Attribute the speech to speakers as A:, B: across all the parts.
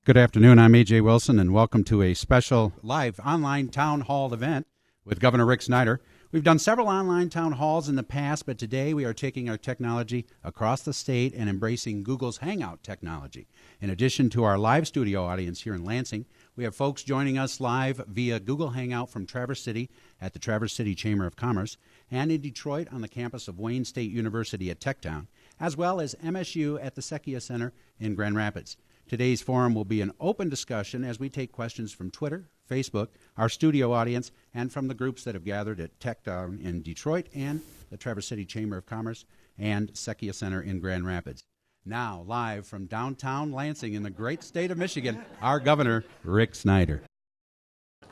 A: Good afternoon. I'm A.J. Wilson, and welcome to a special live online town hall event with Governor Rick Snyder. We've done several online town halls in the past, but today we are taking our technology across the state and embracing Google's Hangout technology. In addition to our live studio audience here in Lansing, we have folks joining us live via Google Hangout from Traverse City at the Traverse City Chamber of Commerce and in Detroit on the campus of Wayne State University at Techtown, as well as MSU at the Secchia Center in Grand Rapids. Today's forum will be an open discussion as we take questions from Twitter, Facebook, our studio audience, and from the groups that have gathered at Techtown in Detroit and the Traverse City Chamber of Commerce and Secchia Center in Grand Rapids. Now, live from downtown Lansing in the great state of Michigan, our Governor, Rick Snyder.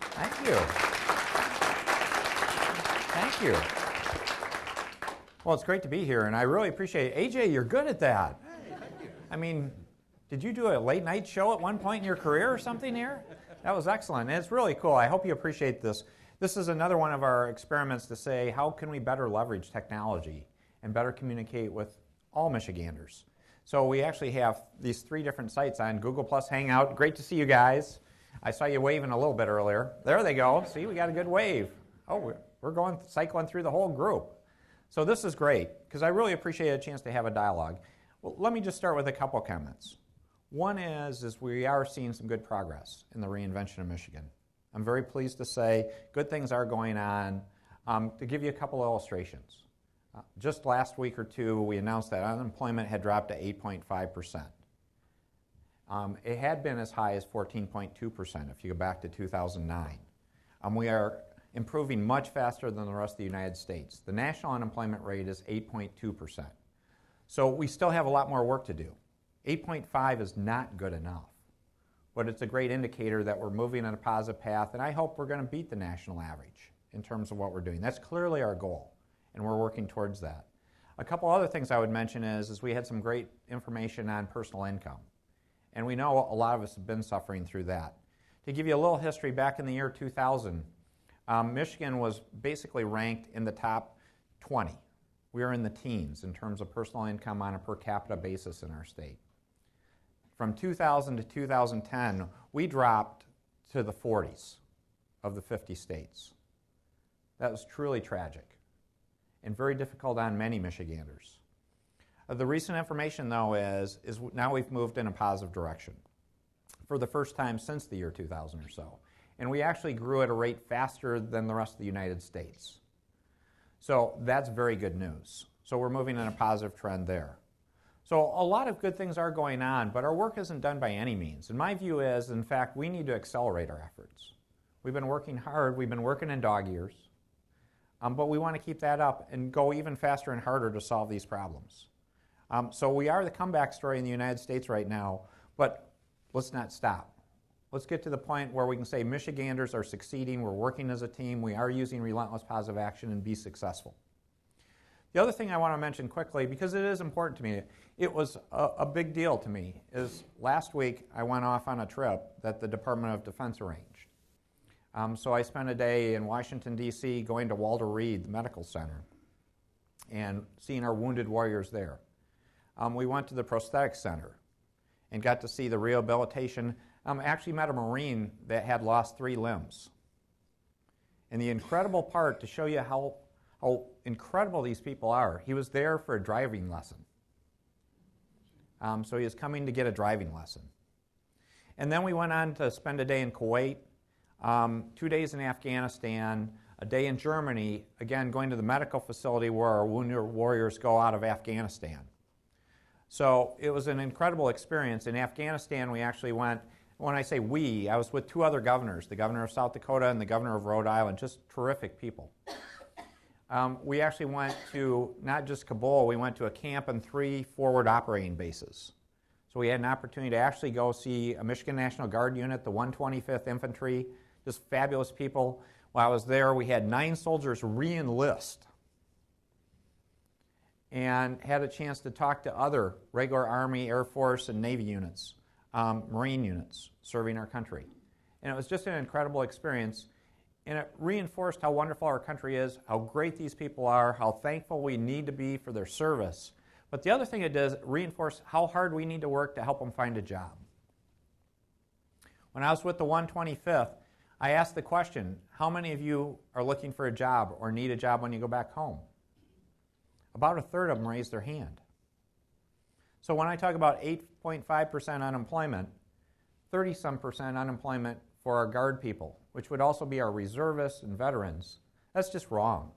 B: Thank you. Thank you. Well, it's great to be here, and I really appreciate it. AJ, you're good at that.
C: Hey, thank you.
B: I mean, did you do a late night show at one point in your career or something here? That was excellent. And it's really cool. I hope you appreciate this. This is another one of our experiments to say, how can we better leverage technology and better communicate with all Michiganders? So we actually have these 3 different sites on Google Plus Hangout. Great to see you guys. I saw you waving a little bit earlier. There they go. See, we got a good wave. Oh, we're cycling through the whole group. So this is great because I really appreciate a chance to have a dialogue. Well, let me just start with a couple comments. One is we are seeing some good progress in the reinvention of Michigan. I'm very pleased to say good things are going on. To give you a couple illustrations, just last week or two, we announced that unemployment had dropped to 8.5%. It had been as high as 14.2% if you go back to 2009. We are improving much faster than the rest of the United States. The national unemployment rate is 8.2%. So we still have a lot more work to do. 8.5 is not good enough, but it's a great indicator that we're moving on a positive path, and I hope we're going to beat the national average in terms of what we're doing. That's clearly our goal, and we're working towards that. A couple other things I would mention is we had some great information on personal income, and we know a lot of us have been suffering through that. To give you a little history, back in the year 2000, Michigan was basically ranked in the top 20. We were in the teens in terms of personal income on a per capita basis in our state. From 2000 to 2010, we dropped to the 40s of the 50 states. That was truly tragic and very difficult on many Michiganders. The recent information, though, is now we've moved in a positive direction for the first time since the year 2000 or so. And we actually grew at a rate faster than the rest of the United States. So that's very good news. So we're moving in a positive trend there. So a lot of good things are going on, but our work isn't done by any means. And my view is, in fact, we need to accelerate our efforts. We've been working hard. We've been working in dog years. But we want to keep that up and go even faster and harder to solve these problems. So we are the comeback story in the United States right now, but let's not stop. Let's get to the point where we can say Michiganders are succeeding, we're working as a team, we are using relentless positive action and be successful. The other thing I want to mention quickly, because it is important to me, it was a big deal to me, is last week I went off on a trip that the Department of Defense arranged. So I spent a day in Washington, D.C., going to Walter Reed, the medical center, and seeing our wounded warriors there. We went to the prosthetic center and got to see the rehabilitation. Actually met a Marine that had lost 3 limbs. And the incredible part, to show you how incredible these people are, he was there for a driving lesson. So he was coming to get a driving lesson. And then we went on to spend a day in Kuwait, 2 days in Afghanistan, a day in Germany, again going to the medical facility where our wounded warriors go out of Afghanistan. So it was an incredible experience. In Afghanistan, we actually went, when I say we, I was with 2 other governors, the governor of South Dakota and the governor of Rhode Island, just terrific people. We actually went to not just Kabul, we went to a camp and 3 forward operating bases. So we had an opportunity to actually go see a Michigan National Guard unit, the 125th Infantry, just fabulous people. While I was there, we had 9 soldiers re-enlist and had a chance to talk to other regular Army, Air Force, and Navy units, Marine units serving our country. And it was just an incredible experience. And it reinforced how wonderful our country is, how great these people are, how thankful we need to be for their service. But the other thing it does, reinforce how hard we need to work to help them find a job. When I was with the 125th, I asked the question, how many of you are looking for a job or need a job when you go back home? About a third of them raised their hand. So when I talk about 8.5% unemployment, 30-some% unemployment for our guard people, which would also be our reservists and veterans, that's just wrong.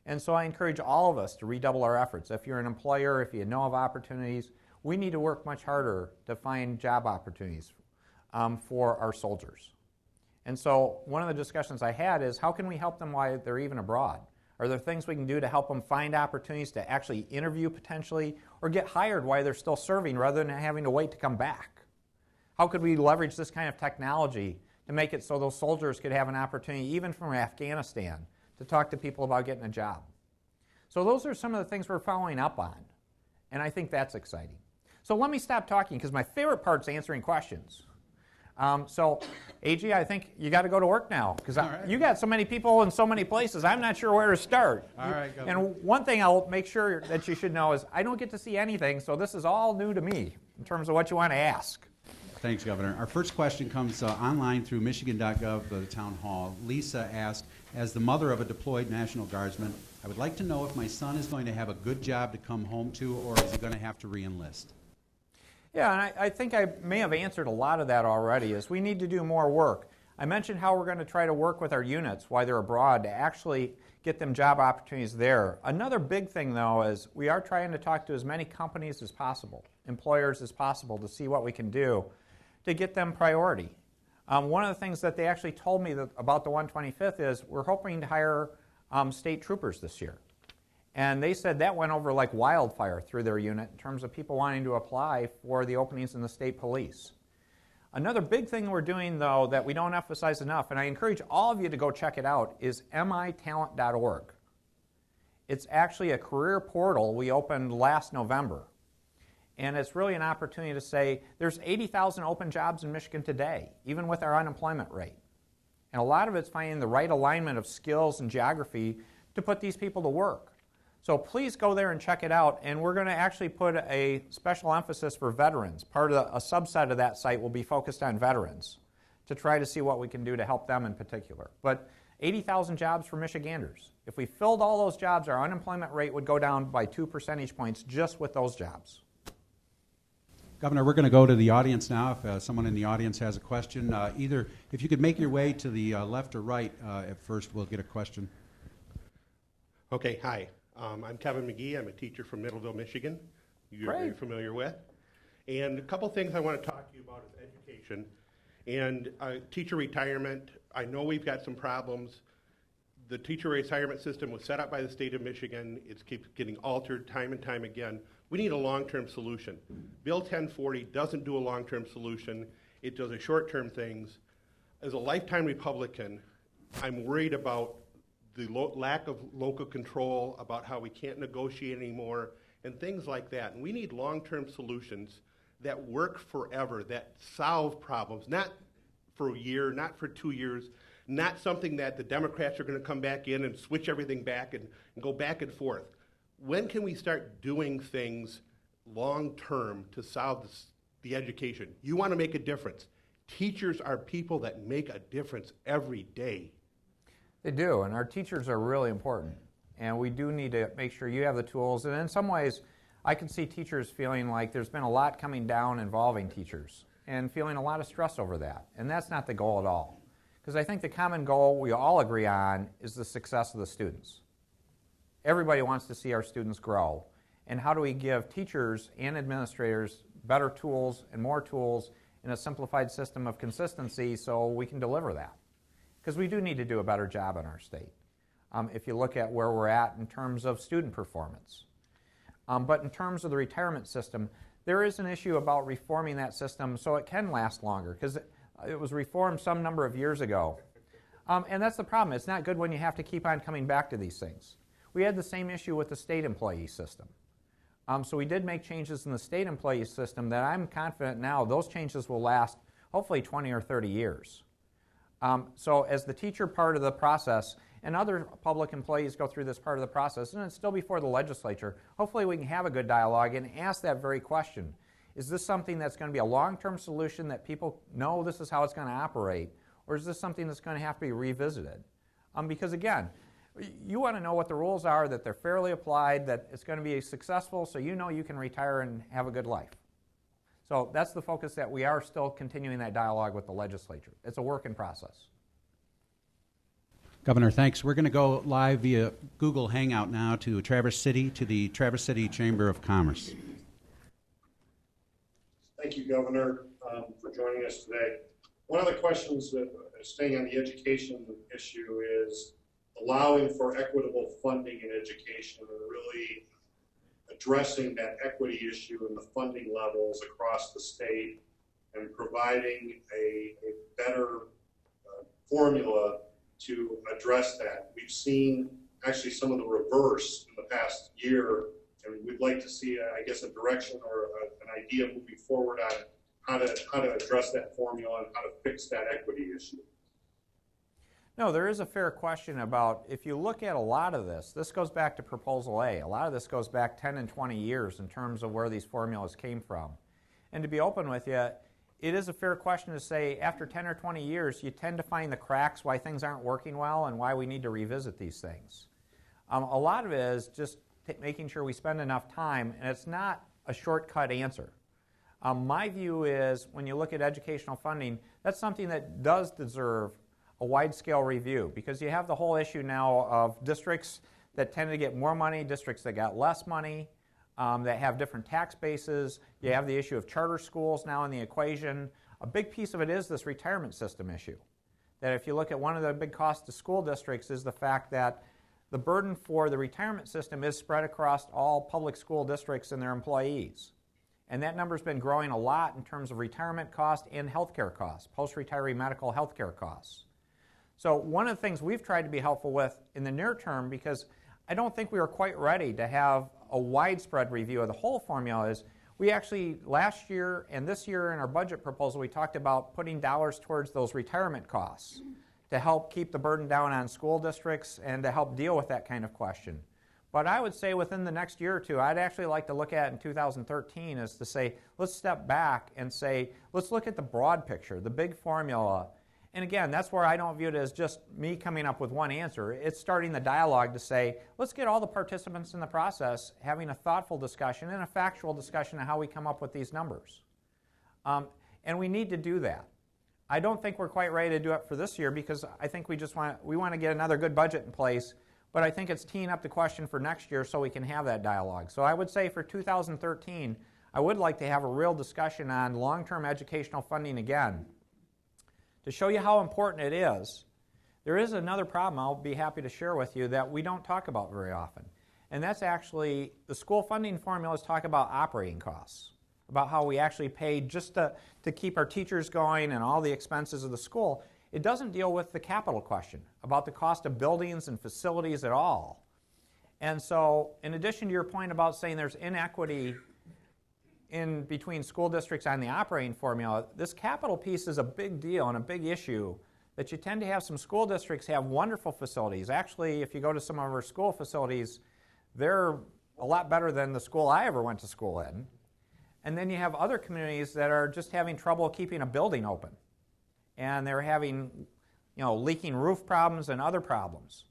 B: And so I encourage all of us to redouble our efforts. If you're an employer, if you know of opportunities, we need to work much harder to find job opportunities for our soldiers. And so one of the discussions I had is, how can we help them while they're even abroad? Are there things we can do to help them find opportunities to actually interview potentially or get hired while they're still serving rather than having to wait to come back? How could we leverage this kind of technology to make it so those soldiers could have an opportunity, even from Afghanistan, to talk to people about getting a job? So those are some of the things we're following up on, and I think that's exciting. So let me stop talking, because my favorite part's answering questions. So, AG, I think you got to go to work now, because you got so many people in so many places, I'm not sure where to start.
A: All right,
B: and one thing I'll make sure that you should know is I don't get to see anything, so this is all new to me in terms of what you want to ask.
A: Thanks, Governor. Our first question comes online through Michigan.gov, the town hall. Lisa asked, as the mother of a deployed National Guardsman, I would like to know if my son is going to have a good job to come home to, or is he going to have to re-enlist?
B: Yeah, and I think I may have answered a lot of that already, is we need to do more work. I mentioned how we're going to try to work with our units while they're abroad to actually get them job opportunities there. Another big thing, though, is we are trying to talk to as many companies as possible, employers as possible, to see what we can do to get them priority. One of the things that they actually told me about the 125th is we're hoping to hire state troopers this year. And they said that went over like wildfire through their unit in terms of people wanting to apply for the openings in the state police. Another big thing we're doing, though, that we don't emphasize enough, and I encourage all of you to go check it out, is mitalent.org. It's actually a career portal we opened last November. And it's really an opportunity to say there's 80,000 open jobs in Michigan today, even with our unemployment rate. And a lot of it's finding the right alignment of skills and geography to put these people to work. So please go there and check it out, and we're going to actually put a special emphasis for veterans. Part of a subset of that site will be focused on veterans to try to see what we can do to help them in particular. But 80,000 jobs for Michiganders. If we filled all those jobs, our unemployment rate would go down by 2 percentage points just with those jobs.
A: Governor, we're going to go to the audience now. If someone in the audience has a question, either if you could make your way to the left or right at first, we'll get a question.
C: Okay, hi. I'm Kevin McGee. I'm a teacher from Middleville, Michigan. You're very familiar with. And a couple things I want to talk to you about is education and teacher retirement. I know we've got some problems. The teacher retirement system was set up by the state of Michigan. It keeps getting altered time and time again. We need a long-term solution. Bill 1040 doesn't do a long-term solution. It does a short-term things. As a lifetime Republican, I'm worried about the lack of local control, about how we can't negotiate anymore, and things like that. And we need long-term solutions that work forever, that solve problems, not for a year, not for 2 years, not something that the Democrats are going to come back in and switch everything back and go back and forth. When can we start doing things long-term to solve the education? You want to make a difference. Teachers are people that make a difference every day.
B: They do, and our teachers are really important. And we do need to make sure you have the tools. And in some ways, I can see teachers feeling like there's been a lot coming down involving teachers and feeling a lot of stress over that. And that's not the goal at all. Because I think the common goal we all agree on is the success of the students. Everybody wants to see our students grow. And how do we give teachers and administrators better tools and more tools in a simplified system of consistency so we can deliver that? Because we do need to do a better job in our state. If you look at where we're at in terms of student performance. But in terms of the retirement system, there is an issue about reforming that system so it can last longer, because it was reformed some number of years ago. And that's the problem. It's not good when you have to keep on coming back to these things. We had the same issue with the state employee system. So we did make changes in the state employee system that I'm confident now those changes will last hopefully 20 or 30 years. So as the teacher part of the process, and other public employees go through this part of the process, and it's still before the legislature, hopefully we can have a good dialogue and ask that very question. Is this something that's going to be a long-term solution that people know this is how it's going to operate, or is this something that's going to have to be revisited? Because again, you want to know what the rules are, that they're fairly applied, that it's going to be successful, so you know you can retire and have a good life. So that's the focus, that we are still continuing that dialogue with the legislature. It's a work in process.
A: Governor, thanks. We're going to go live via Google Hangout now to Traverse City, to the Traverse City Chamber of Commerce.
D: Thank you, Governor, for joining us today. One of the questions that, staying on the education issue, is allowing for equitable funding in education and really addressing that equity issue and the funding levels across the state and providing a better formula to address that. We've seen actually some of the reverse in the past year, and we'd like to see, I guess, a direction or an idea moving forward on how to address that formula and how to fix that equity issue.
B: No, there is a fair question about, if you look at a lot of this goes back to Proposal A. A lot of this goes back 10 and 20 years in terms of where these formulas came from. And to be open with you, it is a fair question to say, after 10 or 20 years, you tend to find the cracks, why things aren't working well, and why we need to revisit these things. A lot of it is just making sure we spend enough time, and it's not a shortcut answer. My view is, when you look at educational funding, that's something that does deserve a wide-scale review, because you have the whole issue now of districts that tend to get more money, districts that got less money, that have different tax bases. You have the issue of charter schools now in the equation. A big piece of it is this retirement system issue. That if you look at one of the big costs to school districts is the fact that the burden for the retirement system is spread across all public school districts and their employees. And that number's been growing a lot in terms of retirement costs and healthcare costs, post-retiree medical healthcare costs. So one of the things we've tried to be helpful with in the near term, because I don't think we were quite ready to have a widespread review of the whole formula, is we actually, last year and this year in our budget proposal, we talked about putting dollars towards those retirement costs to help keep the burden down on school districts and to help deal with that kind of question. But I would say within the next year or two, I'd actually like to look at in 2013 is to say, let's step back and say, let's look at the broad picture, the big formula. And again, that's where I don't view it as just me coming up with one answer. It's starting the dialogue to say, let's get all the participants in the process having a thoughtful discussion and a factual discussion on how we come up with these numbers. And we need to do that. I don't think we're quite ready to do it for this year, because I think we want to get another good budget in place, but I think it's teeing up the question for next year so we can have that dialogue. So I would say for 2013, I would like to have a real discussion on long-term educational funding again. To show you how important it is, there is another problem I'll be happy to share with you that we don't talk about very often. And that's actually, the school funding formulas talk about operating costs, about how we actually pay just to keep our teachers going and all the expenses of the school. It doesn't deal with the capital question, about the cost of buildings and facilities at all. And so, in addition to your point about saying there's inequity in between school districts on the operating formula, this capital piece is a big deal and a big issue, that you tend to have some school districts have wonderful facilities. Actually, if you go to some of our school facilities, they're a lot better than the school I ever went to school in. And then you have other communities that are just having trouble keeping a building open. And they're having, leaking roof problems and other problems.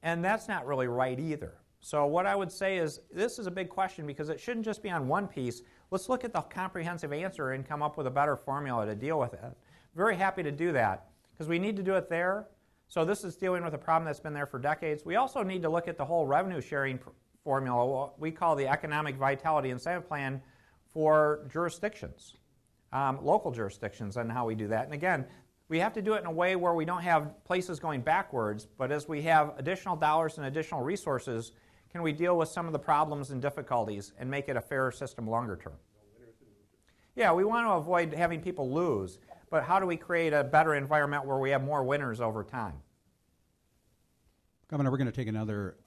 B: And that's not really right either. So what I would say is, this is a big question, because it shouldn't just be on one piece. Let's look at the comprehensive answer and come up with a better formula to deal with it. Very happy to do that, because we need to do it there. So this is dealing with a problem that's been there for decades. We also need to look at the whole revenue sharing formula, what we call the Economic Vitality Incentive Plan for jurisdictions, local jurisdictions, and how we do that. And again, we have to do it in a way where we don't have places going backwards, but as we have additional dollars and additional resources, can we deal with some of the problems and difficulties and make it a fairer system longer term? Yeah, we want to avoid having people lose, but how do we create a better environment where we have more winners over time?
A: Governor, we're going to take another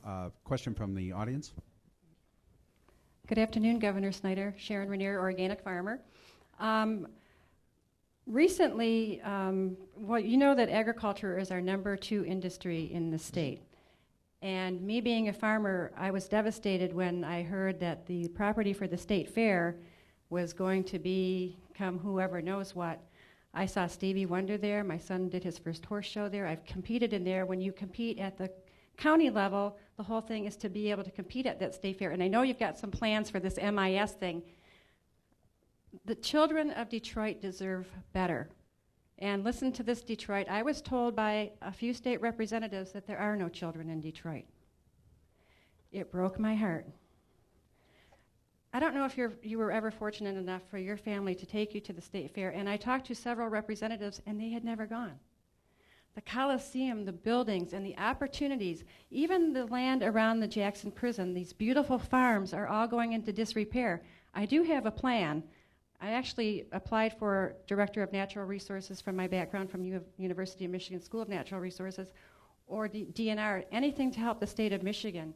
A: question from the audience.
E: Good afternoon, Governor Snyder. Sharon Rainier, organic farmer. Recently, you know that agriculture is our #2 industry in the state. And me being a farmer, I was devastated when I heard that the property for the state fair was going to become whoever knows what. I saw Stevie Wonder there. My son did his first horse show there. I've competed in there. When you compete at the county level, the whole thing is to be able to compete at that state fair. And I know you've got some plans for this MIS thing. The children of Detroit deserve better. And listen to this, Detroit. I was told by a few state representatives that there are no children in Detroit. It broke my heart. I don't know if you were ever fortunate enough for your family to take you to the state fair, and I talked to several representatives, and they had never gone. The Coliseum, the buildings, and the opportunities, even the land around the Jackson prison, these beautiful farms are all going into disrepair. I do have a plan. I actually applied for Director of Natural Resources from my background from University of Michigan School of Natural Resources, or DNR, anything to help the state of Michigan.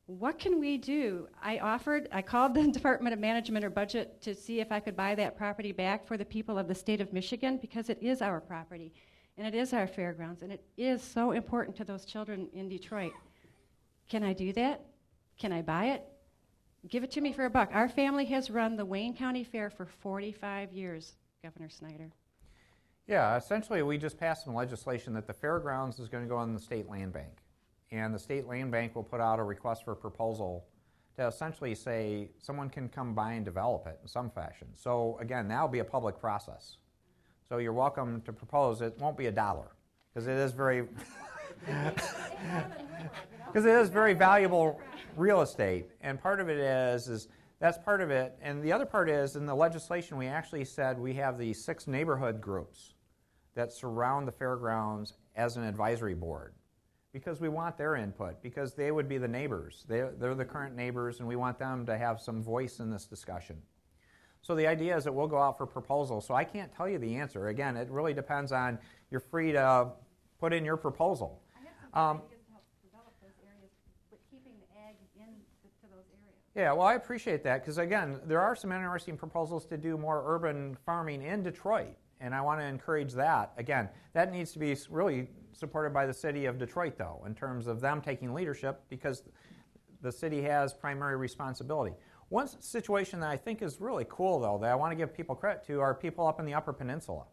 E: What can we do? I called the Department of Management or Budget to see if I could buy that property back for the people of the state of Michigan, because it is our property, and it is our fairgrounds, and it is so important to those children in Detroit. Can I do that? Can I buy it? Give it to me for $1. Our family has run the Wayne County Fair for 45 years, Governor Snyder.
B: Yeah, essentially we just passed some legislation that the fairgrounds is going to go on the state land bank. And the state land bank will put out a request for proposal to essentially say someone can come by and develop it in some fashion. So again, that will be a public process. So you're welcome to propose. It won't be $1 because it is very valuable real estate. And part of it is that's part of it. And the other part is in the legislation we actually said we have these 6 neighborhood groups that surround the fairgrounds as an advisory board, because we want their input, because they would be the neighbors. They're the current neighbors, and we want them to have some voice in this discussion. So the idea is that we'll go out for proposals. So I can't tell you the answer. Again, it really depends on, you're free to put in your proposal.
E: I have some ideas to help develop those areas, but keeping the ag to those areas.
B: Yeah, well, I appreciate that, because again, there are some interesting proposals to do more urban farming in Detroit, and I want to encourage that. Again, that needs to be really supported by the city of Detroit, though, in terms of them taking leadership, because the city has primary responsibility. One situation that I think is really cool, though, that I want to give people credit to are people up in the Upper Peninsula.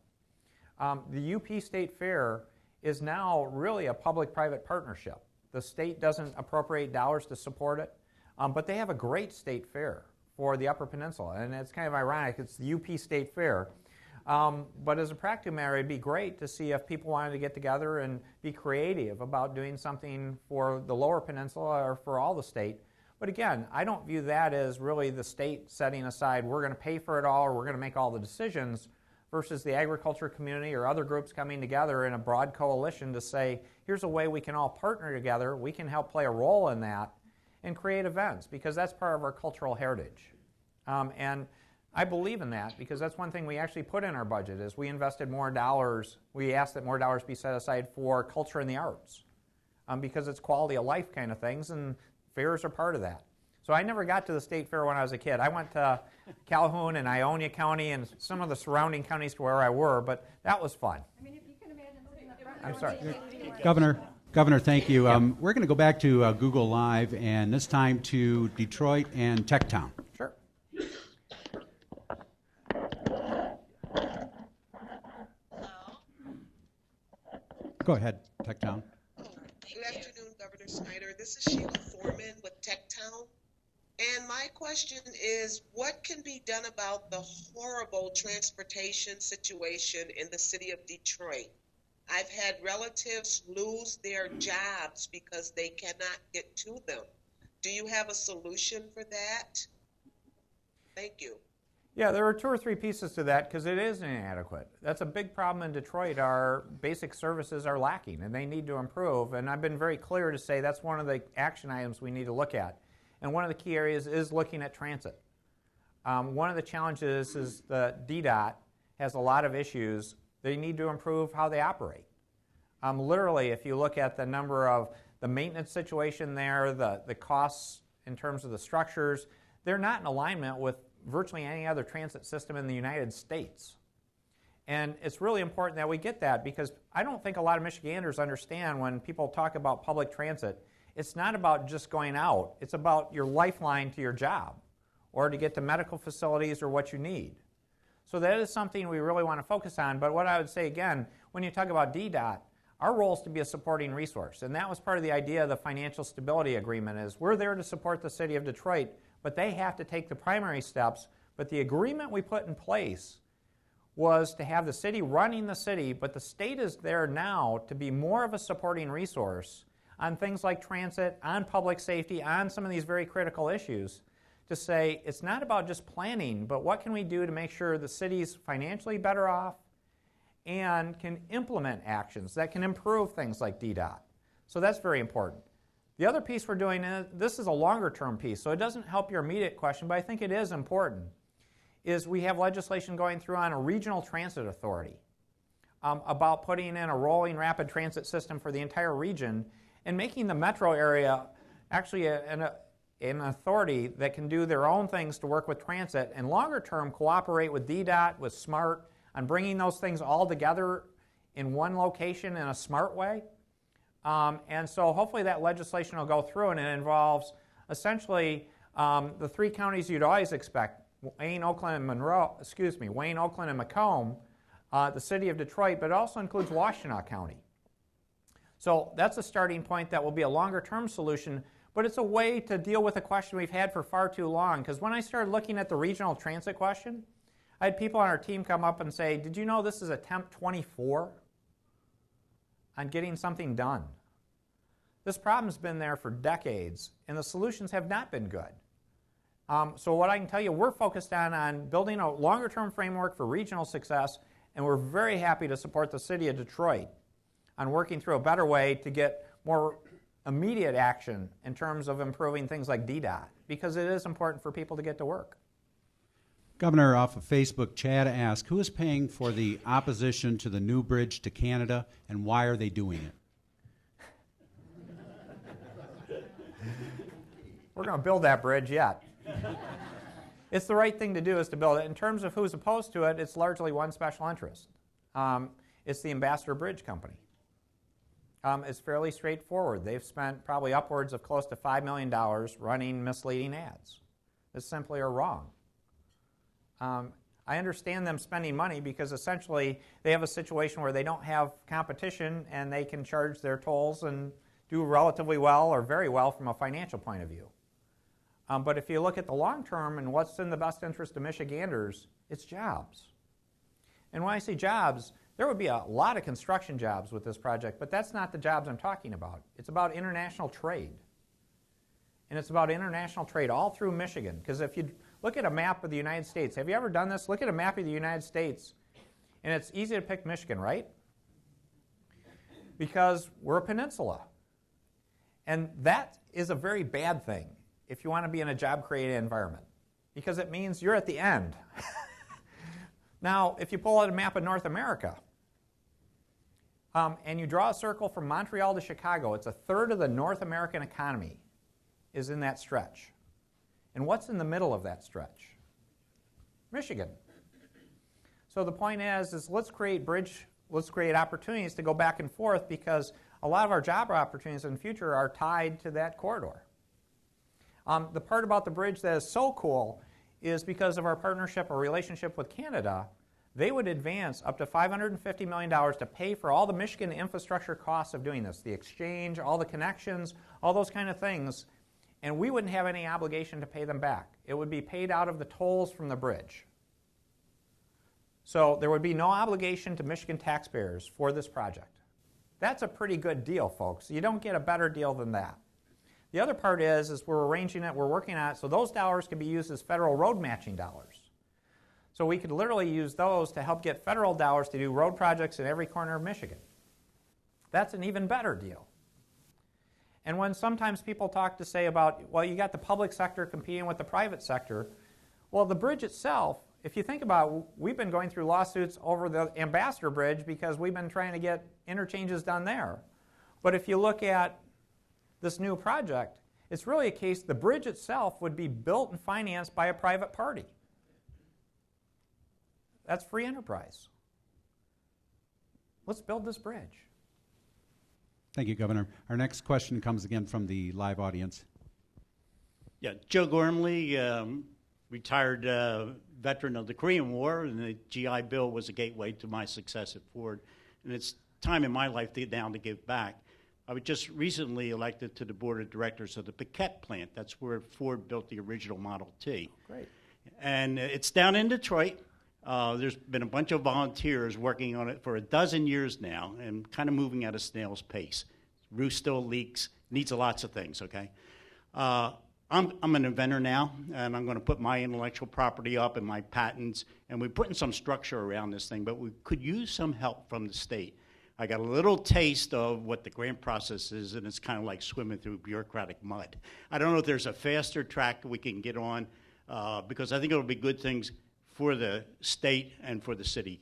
B: The UP State Fair is now really a public-private partnership. The state doesn't appropriate dollars to support it, but they have a great state fair for the Upper Peninsula, and it's kind of ironic. It's the UP State Fair. But as a practical matter, it'd be great to see if people wanted to get together and be creative about doing something for the Lower Peninsula or for all the state. But again, I don't view that as really the state setting aside, we're going to pay for it all or we're going to make all the decisions, versus the agriculture community or other groups coming together in a broad coalition to say, here's a way we can all partner together, we can help play a role in that and create events, because that's part of our cultural heritage. And I believe in that, because that's one thing we actually put in our budget is we invested more dollars, we asked that more dollars be set aside for culture and the arts, because it's quality of life kind of things, and fairs are part of that. So I never got to the state fair when I was a kid. I went to Calhoun and Ionia County and some of the surrounding counties to where I were, but that was fun.
E: I mean, if you can imagine sitting up front.
B: I'm sorry.
A: Governor, thank you. We're going to go back to Google Live, and this time to Detroit and Techtown.
B: Sure.
A: Go ahead, Techtown.
F: Good afternoon, Governor Snyder. This is Sheila Foreman with Techtown. And my question is, what can be done about the horrible transportation situation in the city of Detroit? I've had relatives lose their jobs because they cannot get to them. Do you have a solution for that? Thank you.
B: Yeah, there are 2 or 3 pieces to that, because it is inadequate. That's a big problem in Detroit. Our basic services are lacking, and they need to improve. And I've been very clear to say that's one of the action items we need to look at. And one of the key areas is looking at transit. One of the challenges is the DDOT has a lot of issues. They need to improve how they operate. Literally, if you look at the number of the maintenance situation there, the costs in terms of the structures, they're not in alignment with virtually any other transit system in the United States. And it's really important that we get that, because I don't think a lot of Michiganders understand when people talk about public transit, it's not about just going out. It's about your lifeline to your job. or to get to medical facilities or what you need. So that is something we really want to focus on. But what I would say again, when you talk about DDOT, our role is to be a supporting resource. And that was part of the idea of the financial stability agreement is we're there to support the city of Detroit, but they have to take the primary steps. But the agreement we put in place was to have the city running the city, but the state is there now to be more of a supporting resource on things like transit, on public safety, on some of these very critical issues, to say it's not about just planning, but what can we do to make sure the city's financially better off and can implement actions that can improve things like DDOT. So that's very important. The other piece we're doing, this is a longer term piece, so it doesn't help your immediate question, but I think it is important, is we have legislation going through on a regional transit authority about putting in a rolling rapid transit system for the entire region and making the metro area actually an authority that can do their own things to work with transit and longer term cooperate with DDOT, with SMART, on bringing those things all together in one location in a smart way. And so hopefully that legislation will go through, and it involves essentially the three counties you'd always expect: Wayne, Oakland, and Wayne, Oakland, and Macomb, the city of Detroit, but it also includes Washtenaw County. So that's a starting point that will be a longer-term solution, but it's a way to deal with a question we've had for far too long. Because when I started looking at the regional transit question, I had people on our team come up and say, did you know this is attempt 24 on getting something done? This problem's been there for decades, and the solutions have not been good. So what I can tell you, we're focused on building a longer-term framework for regional success, and we're very happy to support the city of Detroit on working through a better way to get more immediate action in terms of improving things like DDOT, because it is important for people to get to work.
A: Governor, off of Facebook, Chad asked, who is paying for the opposition to the new bridge to Canada, and why are they doing it?
B: We're going to build that bridge yet. It's the right thing to do is to build it. In terms of who's opposed to it, it's largely one special interest. It's the Ambassador Bridge Company. It's fairly straightforward. They've spent probably upwards of close to $5 million running misleading ads that simply are wrong. I understand them spending money because essentially they have a situation where they don't have competition and they can charge their tolls and do relatively well or very well from a financial point of view. But if you look at the long term and what's in the best interest of Michiganders, it's jobs. And when I say jobs, there would be a lot of construction jobs with this project, but that's not the jobs I'm talking about. It's about international trade. And it's about international trade all through Michigan. Because if you look at a map of the United States, have you ever done this? Look at a map of the United States, and it's easy to pick Michigan, right? Because we're a peninsula. And that is a very bad thing if you want to be in a job-creating environment, because it means you're at the end. Now, if you pull out a map of North America, and you draw a circle from Montreal to Chicago, it's a third of the North American economy is in that stretch. And what's in the middle of that stretch? Michigan. So the point is let's create opportunities to go back and forth, because a lot of our job opportunities in the future are tied to that corridor. The part about the bridge that is so cool is because of our partnership or relationship with Canada, they would advance up to $550 million to pay for all the Michigan infrastructure costs of doing this, the exchange, all the connections, all those kind of things, and we wouldn't have any obligation to pay them back. It would be paid out of the tolls from the bridge. So there would be no obligation to Michigan taxpayers for this project. That's a pretty good deal, folks. You don't get a better deal than that. The other part is we're arranging it, we're working on it, so those dollars can be used as federal road matching dollars. So we could literally use those to help get federal dollars to do road projects in every corner of Michigan. That's an even better deal. And when sometimes people talk to say about, well, you got the public sector competing with the private sector, well, the bridge itself, if you think about it, we've been going through lawsuits over the Ambassador Bridge because we've been trying to get interchanges done there. But if you look at this new project, it's really a case the bridge itself would be built and financed by a private party. That's free enterprise. Let's build this bridge.
A: Thank you, Governor. Our next question comes again from the live audience.
G: Yeah, Joe Gormley, retired veteran of the Korean War, and the GI Bill was a gateway to my success at Ford. And it's time in my life now to give back. I was just recently elected to the board of directors of the Paquette plant. That's where Ford built the original Model T.
B: Great.
G: And it's down in Detroit. There's been a bunch of volunteers working on it for a dozen years now and kind of moving at a snail's pace. Roof still leaks, needs lots of things, okay? I'm an inventor now, and I'm going to put my intellectual property up and my patents, and we're putting some structure around this thing, but we could use some help from the state. I got a little taste of what the grant process is, and it's kind of like swimming through bureaucratic mud. I don't know if there's a faster track we can get on, because I think it'll be good things for the state and for the city,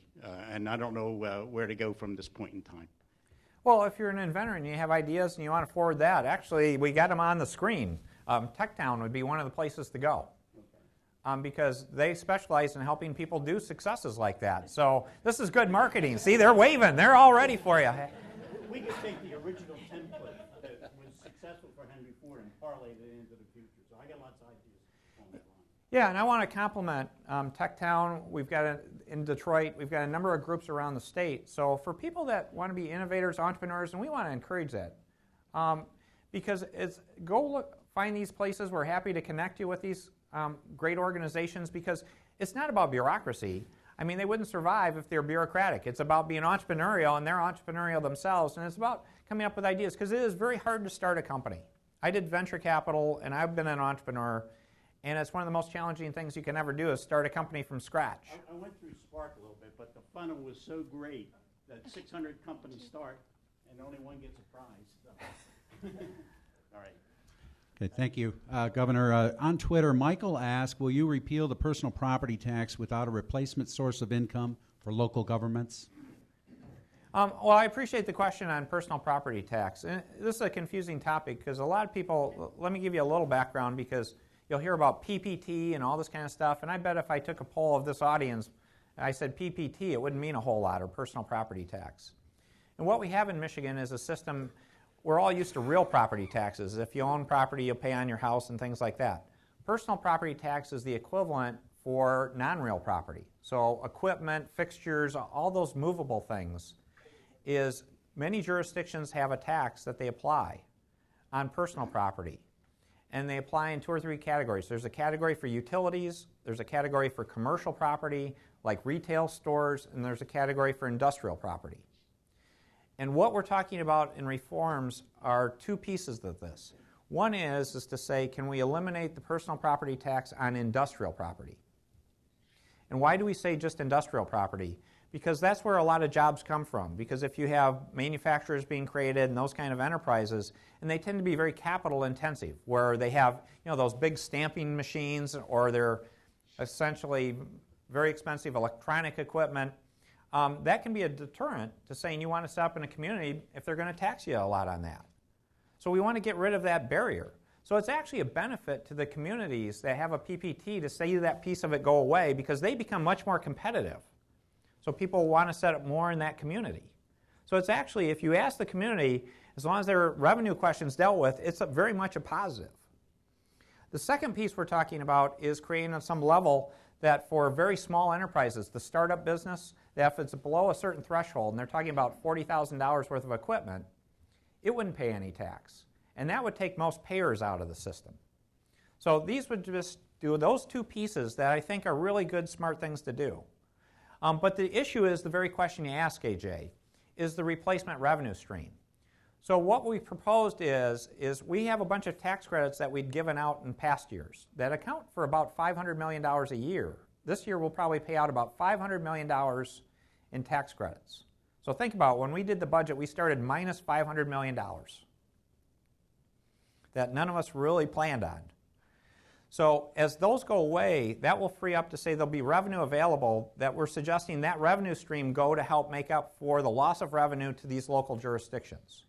G: and I don't know where to go from this point in time.
B: Well, if you're an inventor and you have ideas and you want to forward that, actually, we got them on the screen. TechTown would be one of the places to go, because they specialize in helping people do successes like that. So this is good marketing. See, they're waving. They're all ready for you.
G: We could take the original template that was successful for Henry Ford and parlay it into the future. So I got lots of ideas on that line.
B: Yeah, and I want to compliment TechTown. We've got in Detroit. We've got a number of groups around the state. So for people that want to be innovators, entrepreneurs, and we want to encourage that, because go look. Find these places. We're happy to connect you with these great organizations, because it's not about bureaucracy. I mean, they wouldn't survive if they're bureaucratic. It's about being entrepreneurial, and they're entrepreneurial themselves, and it's about coming up with ideas, because it is very hard to start a company. I did venture capital, and I've been an entrepreneur, and it's one of the most challenging things you can ever do is start a company from scratch.
G: I went through Spark a little bit, but the funnel was so great that 600 companies start, and only one gets a prize. So. All right.
A: Okay, thank you. Governor, on Twitter, Michael asked, will you repeal the personal property tax without a replacement source of income for local governments?
B: Well, I appreciate the question on personal property tax. And this is a confusing topic because a lot of people, let me give you a little background, because you'll hear about PPT and all this kind of stuff, and I bet if I took a poll of this audience, I said PPT, it wouldn't mean a whole lot, or personal property tax. And what we have in Michigan is a system. We're all used to real property taxes. If you own property, you'll pay on your house and things like that. Personal property tax is the equivalent for non-real property. So equipment, fixtures, all those movable things, is many jurisdictions have a tax that they apply on personal property. And they apply in 2 or 3 categories. There's a category for utilities, there's a category for commercial property, like retail stores, and there's a category for industrial property. And what we're talking about in reforms are 2 pieces of this. One is to say, can we eliminate the personal property tax on industrial property? And why do we say just industrial property? Because that's where a lot of jobs come from. Because if you have manufacturers being created and those kind of enterprises, and they tend to be very capital intensive, where they have those big stamping machines, or they're essentially very expensive electronic equipment, that can be a deterrent to saying you want to set up in a community if they're going to tax you a lot on that. So we want to get rid of that barrier. So it's actually a benefit to the communities that have a PPT to say that piece of it go away, because they become much more competitive. So people want to set up more in that community. So it's actually, if you ask the community, as long as their revenue questions dealt with, it's very much a positive. The second piece we're talking about is creating on some level that for very small enterprises, the startup business, that if it's below a certain threshold, and they're talking about $40,000 worth of equipment, it wouldn't pay any tax. And that would take most payers out of the system. So these would just do those 2 pieces that I think are really good, smart things to do. But the issue is the very question you ask, AJ, is the replacement revenue stream. So what we proposed is we have a bunch of tax credits that we'd given out in past years that account for about $500 million a year. This year we'll probably pay out about $500 million in tax credits. So think about it. When we did the budget, we started minus $500 million that none of us really planned on. So as those go away, that will free up to say there'll be revenue available that we're suggesting that revenue stream go to help make up for the loss of revenue to these local jurisdictions.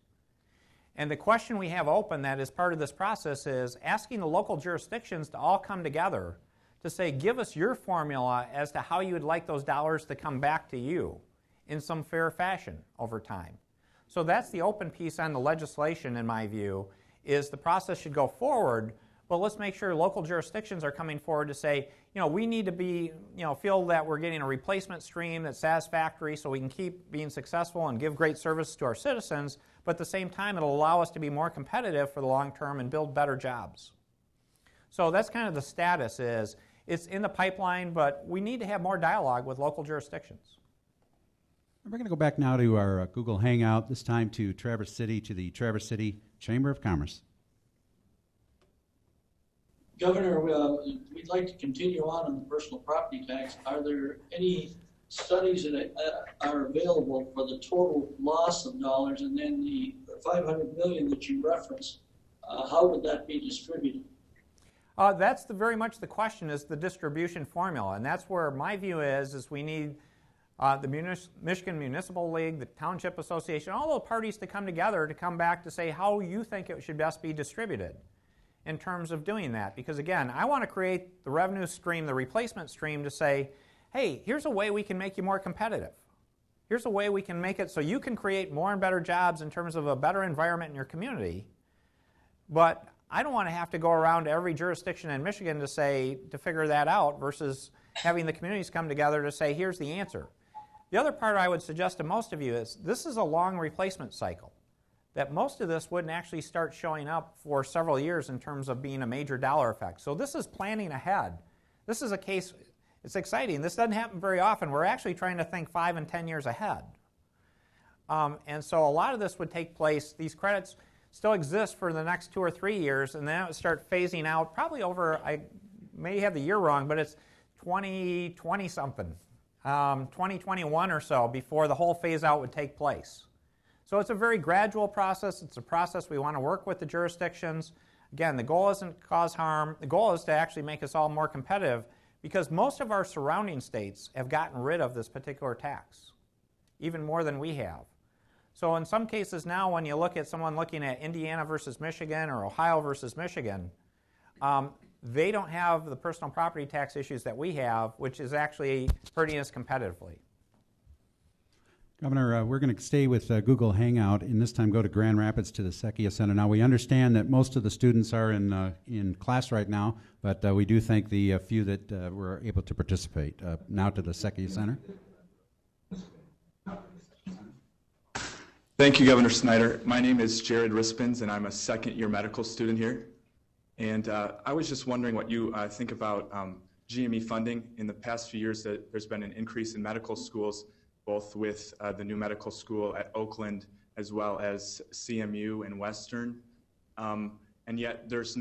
B: And the question we have open that is part of this process is asking the local jurisdictions to all come together to say, give us your formula as to how you would like those dollars to come back to you in some fair fashion over time. So that's the open piece on the legislation, in my view, is the process should go forward, but let's make sure local jurisdictions are coming forward to say, we need to be, feel that we're getting a replacement stream that's satisfactory so we can keep being successful and give great service to our citizens, but at the same time it'll allow us to be more competitive for the long term and build better jobs. So that's kind of the status is, it's in the pipeline, but we need to have more dialogue with local jurisdictions.
A: We're going to go back now to our Google Hangout, this time to Traverse City, to the Traverse City Chamber of Commerce.
H: Governor, we'd like to continue on the personal property tax. Are there any studies that are available for the total loss of dollars, and then the $500 million that you referenced, how would that be distributed?
B: That's very much the question, is the distribution formula, and that's where my view is we need the Michigan Municipal League, the Township Association, all the parties to come together to come back to say how you think it should best be distributed in terms of doing that. Because again, I want to create the revenue stream, the replacement stream to say, hey, here's a way we can make you more competitive. Here's a way we can make it so you can create more and better jobs in terms of a better environment in your community. But I don't want to have to go around to every jurisdiction in Michigan to figure that out versus having the communities come together to say, here's the answer. The other part I would suggest to most of you is this is a long replacement cycle, that most of this wouldn't actually start showing up for several years in terms of being a major dollar effect. So this is planning ahead. This is a case, it's exciting. This doesn't happen very often. We're actually trying to think 5 and 10 years ahead. And so a lot of this would take place, these credits still exist for the next 2 or 3 years, and then it would start phasing out probably over, I may have the year wrong, but it's 2020-something. 2021 or so before the whole phase out would take place. So it's a very gradual process. It's a process we want to work with the jurisdictions. Again, the goal isn't to cause harm. The goal is to actually make us all more competitive because most of our surrounding states have gotten rid of this particular tax, even more than we have. So in some cases now when you look at someone looking at Indiana versus Michigan or Ohio versus Michigan, they don't have the personal property tax issues that we have, which is actually hurting us competitively.
A: Governor, we're going to stay with Google Hangout, and this time go to Grand Rapids to the Secchia Center. Now, we understand that most of the students are in class right now, but we do thank the few that were able to participate. Now to the Secchia Center.
I: Thank you, Governor Snyder. My name is Jared Rispins, and I'm a second-year medical student here. And I was just wondering what you think about GME funding. In the past few years, there's been an increase in medical schools, both with the new medical school at Oakland as well as CMU and Western. And yet there has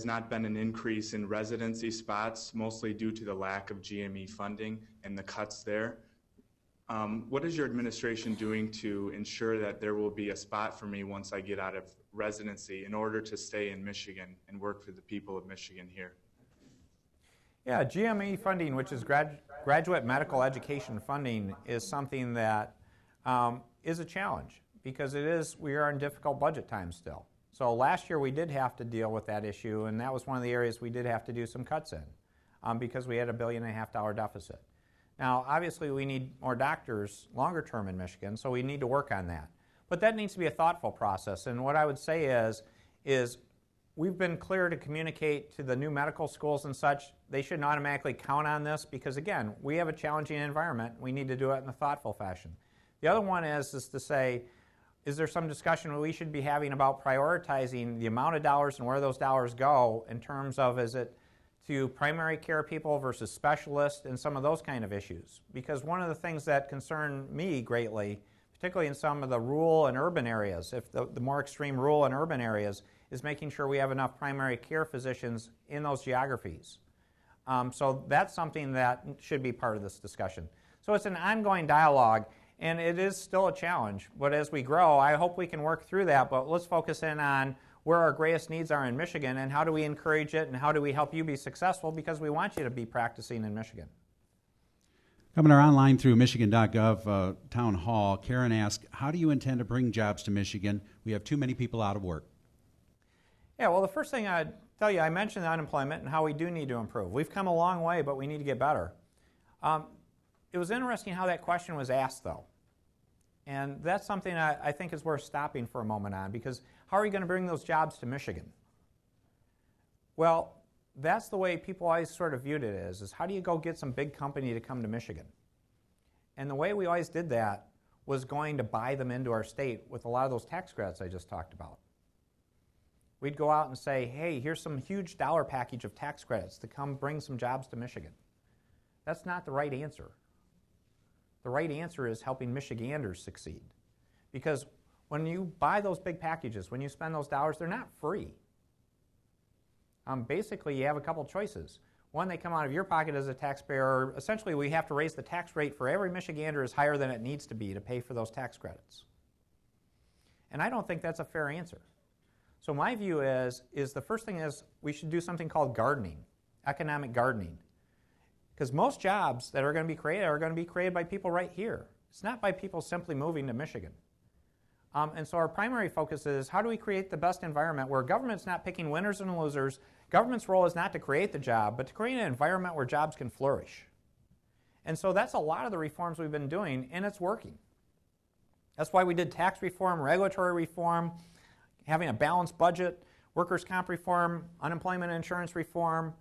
I: not been an increase in residency spots, mostly due to the lack of GME funding and the cuts there. What is your administration doing to ensure that there will be a spot for me once I get out of residency in order to stay in Michigan and work for the people of Michigan here?
B: Yeah, GME funding, which is graduate medical education funding, is something that is a challenge because we are in difficult budget times still. So last year we did have to deal with that issue, and that was one of the areas we did have to do some cuts in because we had a $1.5 billion deficit. Now, obviously, we need more doctors longer term in Michigan, so we need to work on that. But that needs to be a thoughtful process, and what I would say is we've been clear to communicate to the new medical schools and such, they shouldn't automatically count on this because, again, we have a challenging environment. We need to do it in a thoughtful fashion. The other one is to say, is there some discussion we should be having about prioritizing the amount of dollars and where those dollars go in terms of, is it to primary care people versus specialists and some of those kind of issues? Because one of the things that concern me greatly, particularly in some of the rural and urban areas, if the more extreme rural and urban areas, is making sure we have enough primary care physicians in those geographies. So that's something that should be part of this discussion. So it's an ongoing dialogue, and it is still a challenge. But as we grow, I hope we can work through that, but let's focus in on where our greatest needs are in Michigan and how do we encourage it and how do we help you be successful because we want you to be practicing in Michigan.
A: Governor, online through Michigan.gov Town Hall, Karen asked, how do you intend to bring jobs to Michigan? We have too many people out of work.
B: Yeah, well, the first thing I'd tell you, I mentioned unemployment and how we do need to improve. We've come a long way, but we need to get better. It was interesting how that question was asked, though. And that's something I think is worth stopping for a moment on, because how are you going to bring those jobs to Michigan? Well, that's the way people always sort of viewed it is how do you go get some big company to come to Michigan? And the way we always did that was going to buy them into our state with a lot of those tax credits I just talked about. We'd go out and say, hey, here's some huge dollar package of tax credits to come bring some jobs to Michigan. That's not the right answer. The right answer is helping Michiganders succeed. Because when you buy those big packages, when you spend those dollars, they're not free. Basically, you have a couple choices. One, they come out of your pocket as a taxpayer. Essentially, we have to raise the tax rate for every Michigander is higher than it needs to be to pay for those tax credits. And I don't think that's a fair answer. So my view is the first thing is we should do something called gardening, economic gardening. Because most jobs that are going to be created by people right here. It's not by people simply moving to Michigan. And so our primary focus is how do we create the best environment where government's not picking winners and losers. Government's role is not to create the job, but to create an environment where jobs can flourish. And so that's a lot of the reforms we've been doing, and it's working. That's why we did tax reform, regulatory reform, having a balanced budget, workers' comp reform, unemployment insurance reform.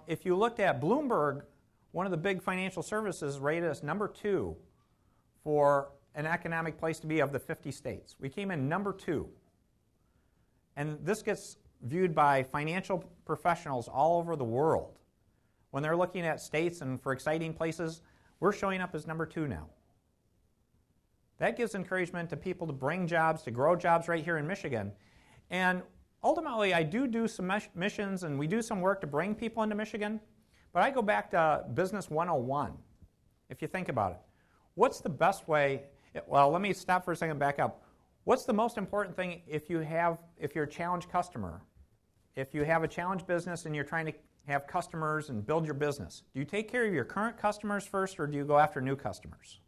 B: If you looked at Bloomberg, one of the big financial services rated us number 2 for an economic place to be of the 50 states. We came in number 2. And this gets viewed by financial professionals all over the world. When they're looking at states and for exciting places, we're showing up as number 2 now. That gives encouragement to people to bring jobs, to grow jobs right here in Michigan. And ultimately, I do some missions and we do some work to bring people into Michigan. But I go back to Business 101, if you think about it. What's the best way? Well, let me stop for a second and back up. What's the most important thing if you're a challenged customer? If you have a challenged business and you're trying to have customers and build your business, do you take care of your current customers first or do you go after new customers?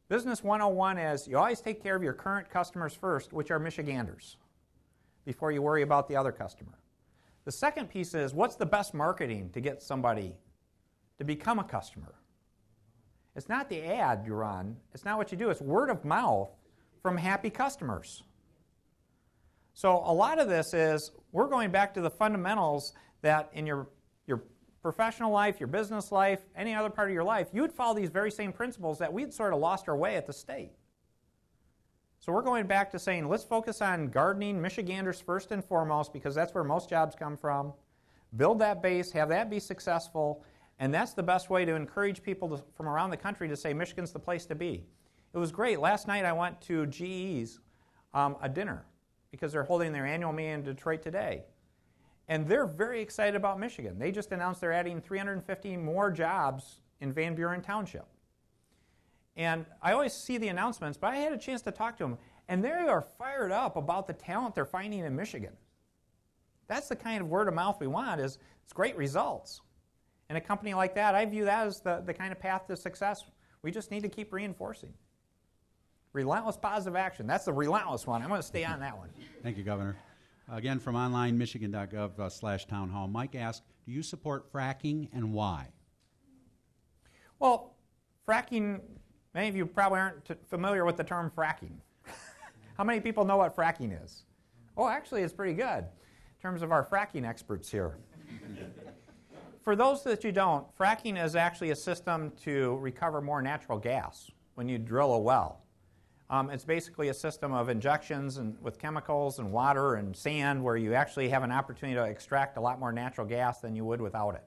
B: Business 101 is you always take care of your current customers first, which are Michiganders, before you worry about the other customer. The second piece is what's the best marketing to get somebody to become a customer? It's not the ad you run. It's not what you do. It's word of mouth from happy customers. So a lot of this is we're going back to the fundamentals that in your professional life, your business life, any other part of your life, you would follow these very same principles that we'd sort of lost our way at the state. So we're going back to saying let's focus on gardening Michiganders first and foremost because that's where most jobs come from. Build that base, have that be successful, and that's the best way to encourage people from around the country to say Michigan's the place to be. It was great. Last night I went to GE's a dinner because they're holding their annual meeting in Detroit today. And they're very excited about Michigan. They just announced they're adding 350 more jobs in Van Buren Township. And I always see the announcements, but I had a chance to talk to them, and they are fired up about the talent they're finding in Michigan. That's the kind of word of mouth we want, is it's great results. And a company like that, I view that as the kind of path to success we just need to keep reinforcing. Relentless positive action. That's the relentless one. I'm going to stay on that one.
A: Thank you, Governor. Again, from onlinemichigan.gov/townhall, Mike asked, do you support fracking and why?
B: Well, fracking, many of you probably aren't familiar with the term fracking. How many people know what fracking is? Oh, actually, it's pretty good in terms of our fracking experts here. For those that you don't, fracking is actually a system to recover more natural gas when you drill a well. It's basically a system of injections and with chemicals and water and sand where you actually have an opportunity to extract a lot more natural gas than you would without it.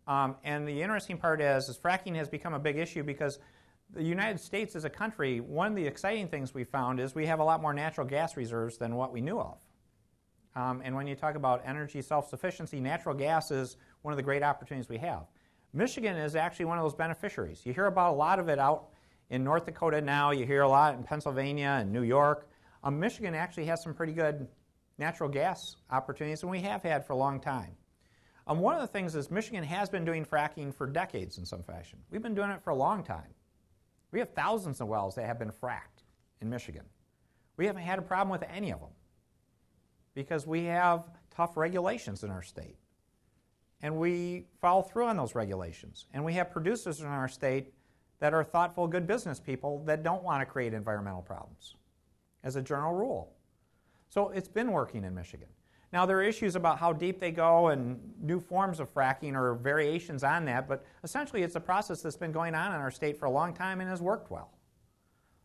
B: And the interesting part is fracking has become a big issue because the United States as a country, one of the exciting things we found is we have a lot more natural gas reserves than what we knew of. And when you talk about energy self-sufficiency, natural gas is one of the great opportunities we have. Michigan is actually one of those beneficiaries. You hear about a lot of it out in North Dakota now. You hear a lot in Pennsylvania and New York. Michigan actually has some pretty good natural gas opportunities, and we have had for a long time. One of the things is Michigan has been doing fracking for decades in some fashion. We've been doing it for a long time. We have thousands of wells that have been fracked in Michigan. We haven't had a problem with any of them because we have tough regulations in our state. And we follow through on those regulations. And we have producers in our state that are thoughtful, good business people that don't want to create environmental problems as a general rule. So it's been working in Michigan. Now, there are issues about how deep they go and new forms of fracking or variations on that, but essentially it's a process that's been going on in our state for a long time and has worked well.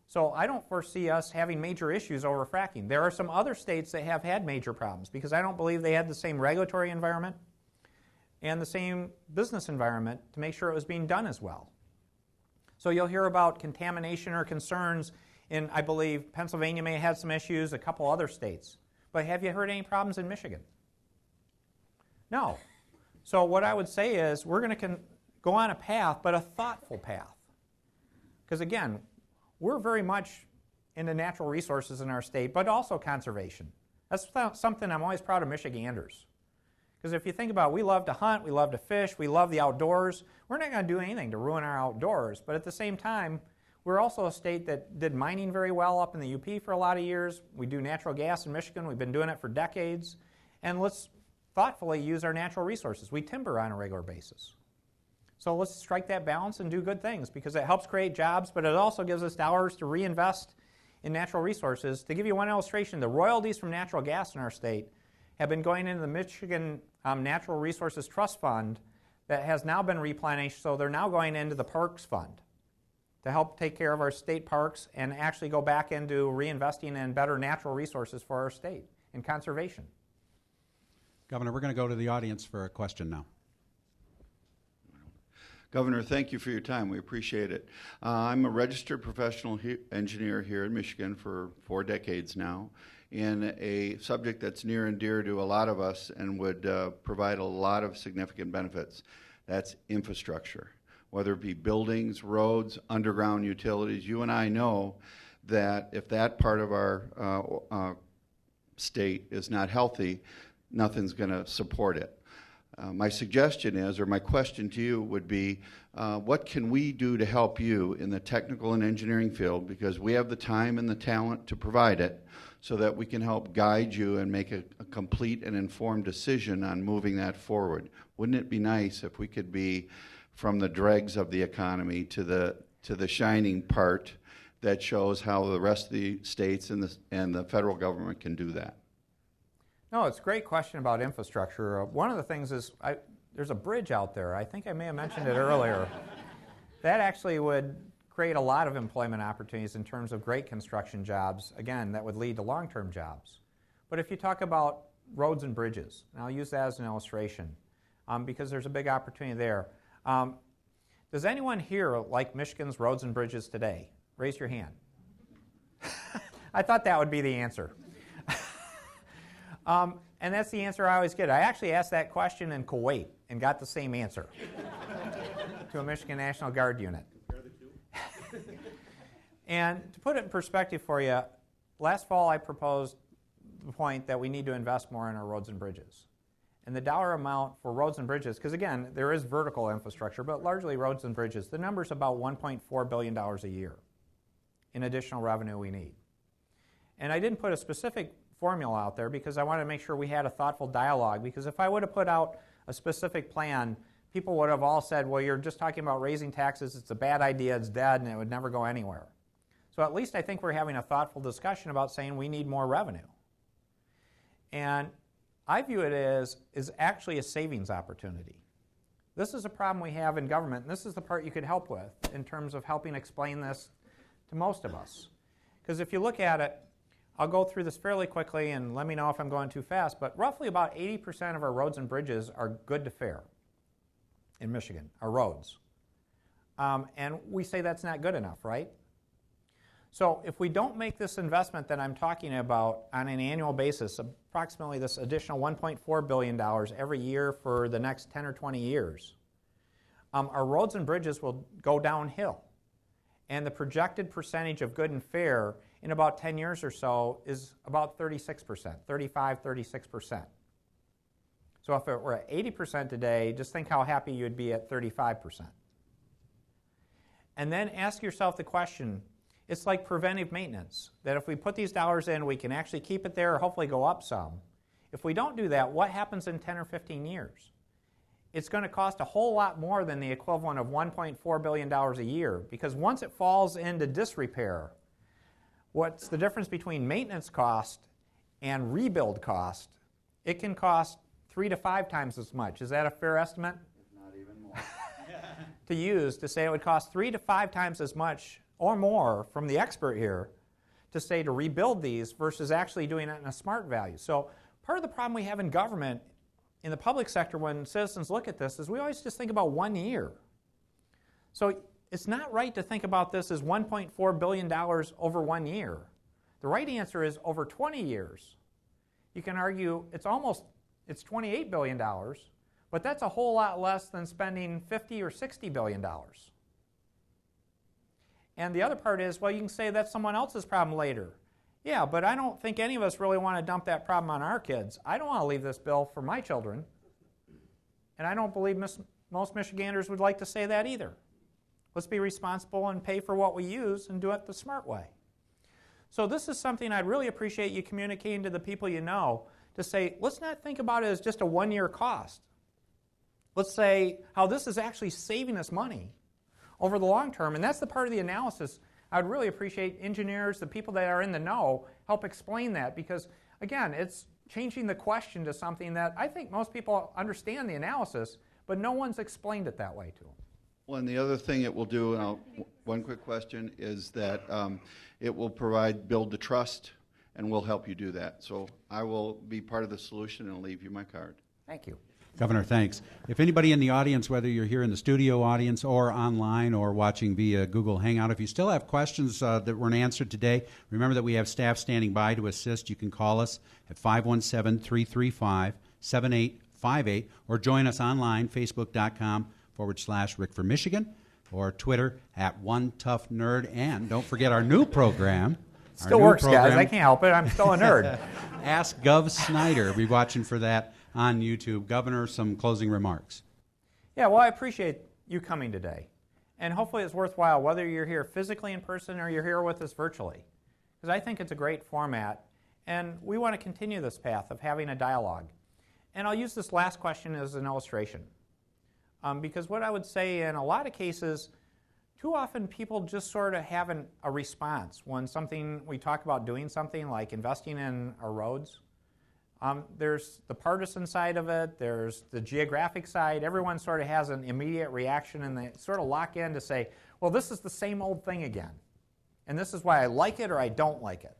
B: So I don't foresee us having major issues over fracking. There are some other states that have had major problems because I don't believe they had the same regulatory environment and the same business environment to make sure it was being done as well. So you'll hear about contamination or concerns in, I believe, Pennsylvania may have had some issues, a couple other states. But have you heard any problems in Michigan? No. So what I would say is we're going to go on a path, but a thoughtful path. Because again, we're very much into natural resources in our state, but also conservation. That's something I'm always proud of Michiganders. Because if you think about it, we love to hunt, we love to fish, we love the outdoors. We're not going to do anything to ruin our outdoors, but at the same time, we're also a state that did mining very well up in the UP for a lot of years. We do natural gas in Michigan. We've been doing it for decades. And let's thoughtfully use our natural resources. We timber on a regular basis. So let's strike that balance and do good things because it helps create jobs, but it also gives us dollars to reinvest in natural resources. To give you one illustration, the royalties from natural gas in our state have been going into the Michigan Natural Resources Trust Fund that has now been replenished, so they're now going into the Parks Fund to help take care of our state parks and actually go back into reinvesting in better natural resources for our state and conservation.
A: Governor, we're going to go to the audience for a question now.
J: Governor, thank you for your time. We appreciate it. I'm a registered professional engineer here in Michigan for 4 decades now, in a subject that's near and dear to a lot of us and would provide a lot of significant benefits. That's infrastructure, whether it be buildings, roads, underground utilities. You and I know that if that part of our state is not healthy, nothing's going to support it. My suggestion is, or my question to you would be, what can we do to help you in the technical and engineering field, because we have the time and the talent to provide it, so that we can help guide you and make a complete and informed decision on moving that forward. Wouldn't it be nice if we could be from the dregs of the economy to the shining part that shows how the rest of the states and the federal government can do that?
B: No, it's a great question about infrastructure. One of the things is there's a bridge out there. I think I may have mentioned it earlier. That actually would create a lot of employment opportunities in terms of great construction jobs. Again, that would lead to long-term jobs. But if you talk about roads and bridges, and I'll use that as an illustration because there's a big opportunity there. Does anyone here like Michigan's roads and bridges today? Raise your hand. I thought that would be the answer. And that's the answer I always get. I actually asked that question in Kuwait and got the same answer to a Michigan National Guard unit. And to put it in perspective for you, last fall I proposed the point that we need to invest more in our roads and bridges. And the dollar amount for roads and bridges, because again, there is vertical infrastructure, but largely roads and bridges, the number's about $1.4 billion a year in additional revenue we need. And I didn't put a specific formula out there because I wanted to make sure we had a thoughtful dialogue, because if I would have put out a specific plan, people would have all said, well, you're just talking about raising taxes, it's a bad idea, it's dead, and it would never go anywhere. So at least I think we're having a thoughtful discussion about saying we need more revenue. And I view it as actually a savings opportunity. This is a problem we have in government, and this is the part you could help with in terms of helping explain this to most of us. Because if you look at it, I'll go through this fairly quickly and let me know if I'm going too fast, but roughly about 80% of our roads and bridges are good to fair in Michigan, our roads. And we say that's not good enough, right? So if we don't make this investment that I'm talking about on an annual basis, approximately this additional $1.4 billion every year for the next 10 or 20 years, our roads and bridges will go downhill. And the projected percentage of good and fair in about 10 years or so is about 36%, 35, 36%. So if it were at 80% today, just think how happy you'd be at 35%. And then ask yourself the question, it's like preventive maintenance, that if we put these dollars in, we can actually keep it there or hopefully go up some. If we don't do that, what happens in 10 or 15 years? It's going to cost a whole lot more than the equivalent of $1.4 billion a year, because once it falls into disrepair, what's the difference between maintenance cost and rebuild cost? it can cost 3 to 5 times as much. Is that a fair estimate?
J: Not even more.
B: To use to say it would cost 3 to 5 times as much or more from the expert here to say to rebuild these versus actually doing it in a smart value. So part of the problem we have in government, in the public sector, when citizens look at this, is we always just think about 1 year. So it's not right to think about this as $1.4 billion over 1 year. The right answer is over 20 years. You can argue it's $28 billion, but that's a whole lot less than spending $50 or $60 billion. And the other part is, well, you can say that's someone else's problem later. Yeah, but I don't think any of us really want to dump that problem on our kids. I don't want to leave this bill for my children. And I don't believe most Michiganders would like to say that either. Let's be responsible and pay for what we use and do it the smart way. So this is something I'd really appreciate you communicating to the people you know, to say, let's not think about it as just a 1-year cost. Let's say how this is actually saving us money over the long term. And that's the part of the analysis I'd really appreciate engineers, the people that are in the know, help explain that. Because, again, it's changing the question to something that I think most people understand the analysis, but no one's explained it that way to them.
J: Well, and the other thing it will do, one quick question, is that it will build the trust, and we'll help you do that. So I will be part of the solution and leave you my card.
B: Thank you.
A: Governor, thanks. If anybody in the audience, whether you're here in the studio audience or online or watching via Google Hangout, if you still have questions that weren't answered today, remember that we have staff standing by to assist. You can call us at 517-335-7858 or join us online, facebook.com/Rick for Michigan, or Twitter at OneToughNerd. And don't forget our new program.
B: Still works, guys. I can't help it. I'm still a nerd.
A: Ask Gov Snyder. Be watching for that on YouTube. Governor, some closing remarks.
B: Yeah, well, I appreciate you coming today. And hopefully it's worthwhile, whether you're here physically in person or you're here with us virtually. Because I think it's a great format. And we want to continue this path of having a dialogue. And I'll use this last question as an illustration. Because what I would say in a lot of cases, too often people just sort of have a response when we talk about doing something like investing in our roads. There's the partisan side of it, there's the geographic side. Everyone sort of has an immediate reaction, and they sort of lock in to say, well, this is the same old thing again. And this is why I like it or I don't like it.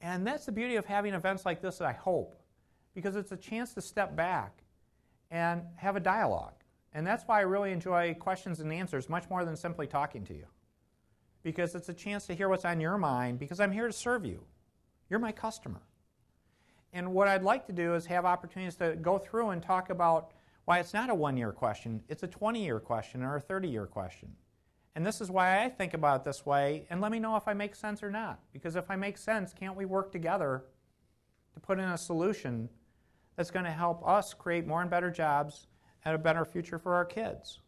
B: And that's the beauty of having events like this, I hope, because it's a chance to step back and have a dialogue. And that's why I really enjoy questions and answers much more than simply talking to you. Because it's a chance to hear what's on your mind, because I'm here to serve you. You're my customer. And what I'd like to do is have opportunities to go through and talk about why it's not a 1-year question, it's a 20-year question or a 30-year question. And this is why I think about it this way, and let me know if I make sense or not. Because if I make sense, can't we work together to put in a solution that's going to help us create more and better jobs and a better future for our kids?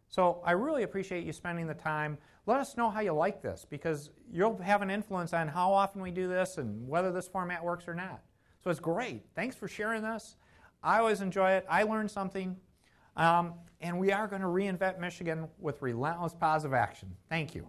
B: So I really appreciate you spending the time. Let us know how you like this, because you'll have an influence on how often we do this and whether this format works or not. So it's great. Thanks for sharing this. I always enjoy it. I learned something. And we are going to reinvent Michigan with relentless positive action. Thank you.